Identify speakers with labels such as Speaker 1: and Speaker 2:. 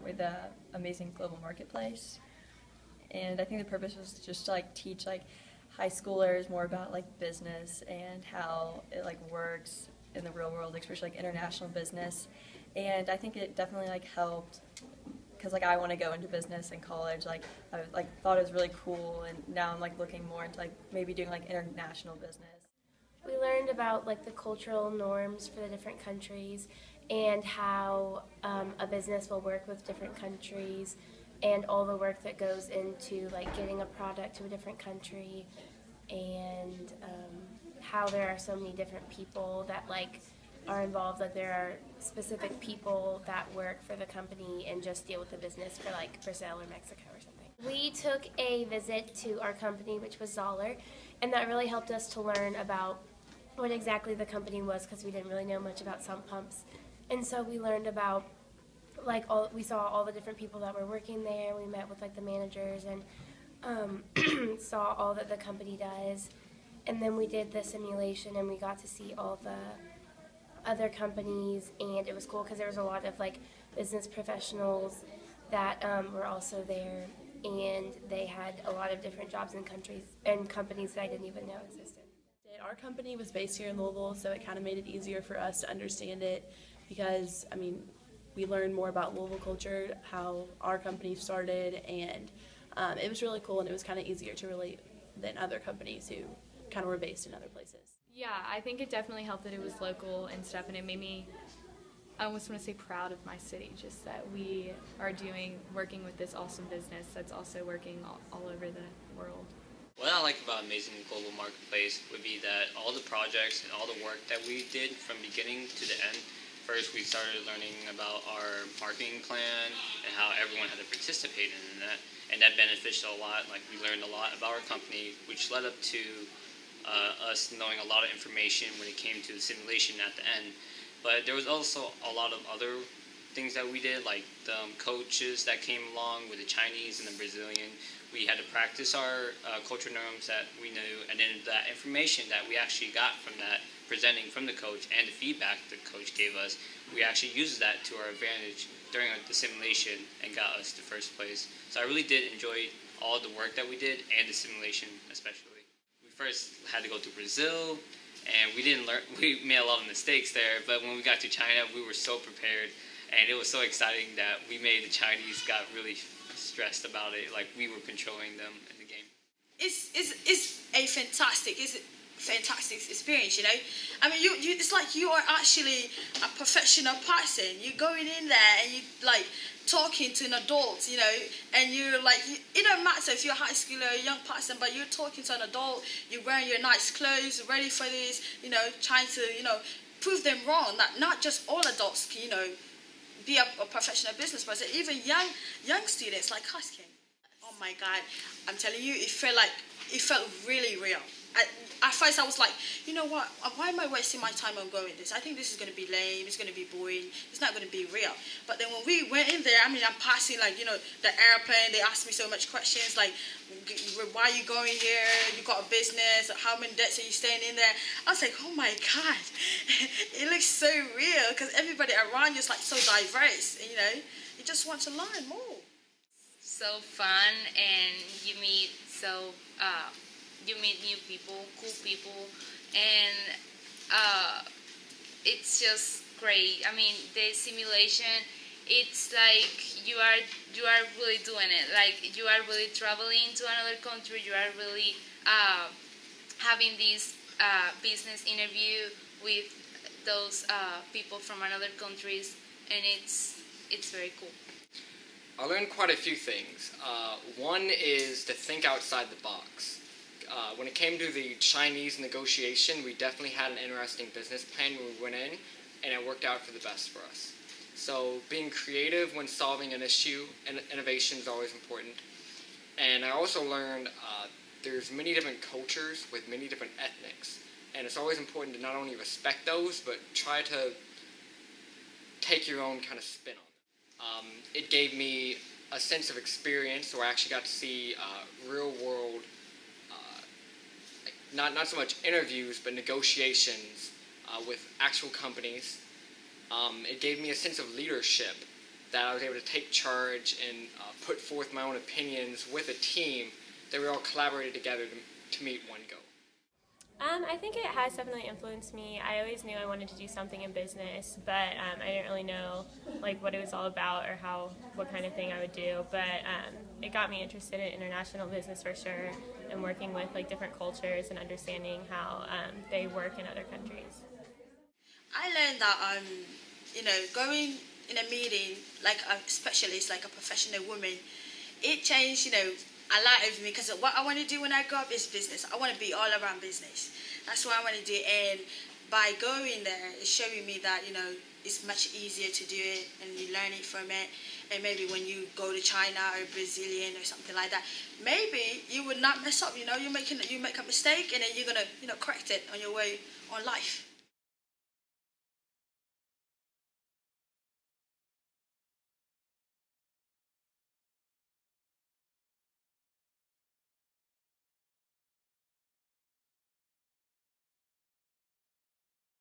Speaker 1: We're the amazing global marketplace. And I think the purpose was just to teach high schoolers more about business and how it works in the real world, especially international business. And I think it definitely helped because I want to go into business in college. I thought it was really cool, and now I'm looking more into maybe doing international business.
Speaker 2: We learned about the cultural norms for the different countries and how a business will work with different countries and all the work that goes into getting a product to a different country, and how there are so many different people that are involved. There are specific people that work for the company and just deal with the business for Brazil or Mexico or something. We took a visit to our company, which was Zoller, and that really helped us to learn about what exactly the company was, because we didn't really know much about sump pumps. And so we learned about we saw all the different people that were working there. We met with the managers and saw all that the company does. And then we did the simulation and we got to see all the other companies, and it was cool because there was a lot of business professionals that were also there, and they had a lot of different jobs in countries and companies that I didn't even know existed.
Speaker 3: Our company was based here in Louisville, so it kind of made it easier for us to understand it because, we learned more about Louisville culture, how our company started, and it was really cool, and it was kind of easier to relate than other companies who kind of were based in other places.
Speaker 4: Yeah, I think it definitely helped that it was local and stuff, and it made me, I almost want to say, proud of my city, just that we are working with this awesome business that's also working all over the world.
Speaker 5: What I like about Amazing Global Marketplace would be that all the projects and all the work that we did from beginning to the end. First, we started learning about our marketing plan and how everyone had to participate in that, and that benefited a lot. We learned a lot about our company, which led up to us knowing a lot of information when it came to the simulation at the end. But there was also a lot of other things that we did, like the coaches that came along with the Chinese and the Brazilian. We had to practice our culture norms that we knew, and then that information that we actually got from that presenting from the coach and the feedback the coach gave us, we actually used that to our advantage during the simulation and got us to first place. So I really did enjoy all the work that we did and the simulation especially. We first had to go to Brazil, and we made a lot of mistakes there, but when we got to China, we were so prepared, and it was so exciting that we made the Chinese got really stressed about it, we were controlling them in the game.
Speaker 6: It's a fantastic experience, it's like you are actually a professional person. You're going in there and you talking to an adult, and you're it don't matter if you're a high schooler or a young person, but you're talking to an adult, you're wearing your nice clothes, ready for this, trying to, prove them wrong, that not just all adults can, be a professional business person, even young students like us can. Oh my God, I'm telling you, it felt really real. At first I was like, you know what, why am I wasting my time on going this? I think this is going to be lame, it's going to be boring, it's not going to be real. But then when we went in there, I'm passing the airplane, they asked me so much questions, why are you going here, you got a business, how many days are you staying in there? I was like, oh my God, it looks so real, because everybody around you is so diverse, and you just want to learn more.
Speaker 7: So fun, and you meet new people, cool people, and it's just great. The simulation, it's you are really doing it. You are really traveling to another country. You are really having this business interview with those people from another countries, and it's very cool.
Speaker 8: I learned quite a few things. One is to think outside the box. When it came to the Chinese negotiation, we definitely had an interesting business plan when we went in, and it worked out for the best for us. So being creative when solving an issue and innovation is always important. And I also learned there's many different cultures with many different ethnics, and it's always important to not only respect those, but try to take your own kind of spin on them. It gave me a sense of experience, so I actually got to see real world, not so much interviews, but negotiations with actual companies. It gave me a sense of leadership that I was able to take charge and put forth my own opinions with a team that we all collaborated together to meet one goal.
Speaker 2: I think it has definitely influenced me. I always knew I wanted to do something in business, but I didn't really know like what it was all about or what kind of thing I would do. But it got me interested in international business for sure, and working with like different cultures and understanding how they work in other countries.
Speaker 6: I learned that going in a meeting like a specialist, like a professional woman, it changed a lot of me, because what I want to do when I grow up is business. I want to be all around business. That's what I want to do, and by going there, it's showing me that it's much easier to do it, and you learn it from it. And maybe when you go to China or Brazilian or something like that, maybe you would not mess up. You make a mistake, and then you're gonna correct it on your way on life.